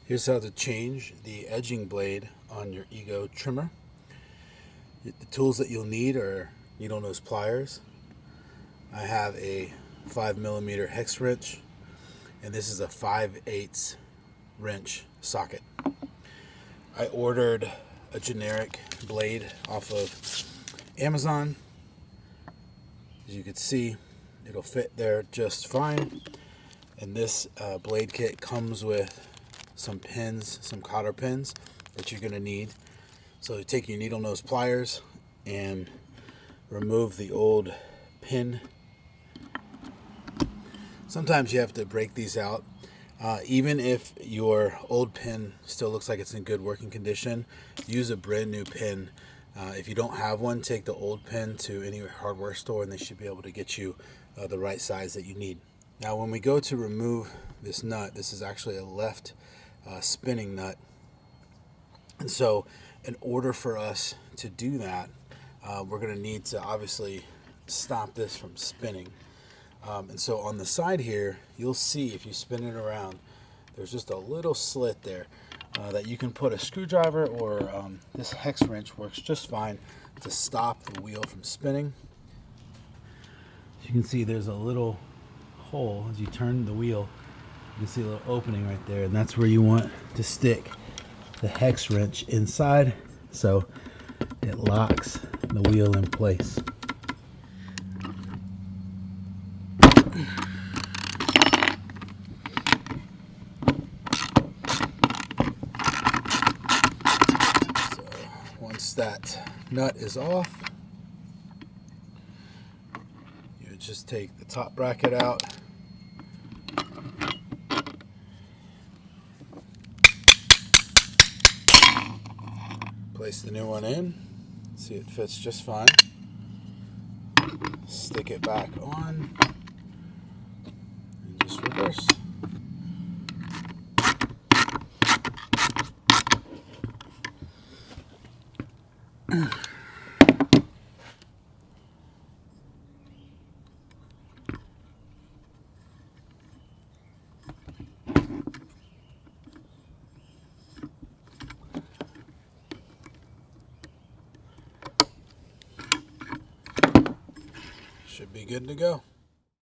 Here's how to change the edging blade on your Ego trimmer. The tools that you'll need are needle nose pliers. I have a 5mm hex wrench, and this is a 5/8 wrench socket. I ordered a generic blade off of Amazon. As you can see, it'll fit there just fine. And this blade kit comes with some pins, some cotter pins that you're going to need. So you take your needle nose pliers and remove the old pin. Sometimes you have to break these out. Even if your old pin still looks like it's in good working condition, use a brand new pin. If you don't have one, take the old pin to any hardware store and they should be able to get you the right size that you need. Now when we go to remove this nut, this is actually a left spinning nut. And so in order for us to do that, we're going to need to obviously stop this from spinning. And so on the side here, you'll see if you spin it around, there's just a little slit there that you can put a screwdriver, or this hex wrench works just fine to stop the wheel from spinning. As you can see, there's a little hole. As you turn the wheel, you can see a little opening right there, and that's where you want to stick the hex wrench inside so it locks the wheel in place. So once that nut is off, you just take the top bracket out, place the new one in. See, it fits just fine. Stick it back on and just reverse. Should be good to go.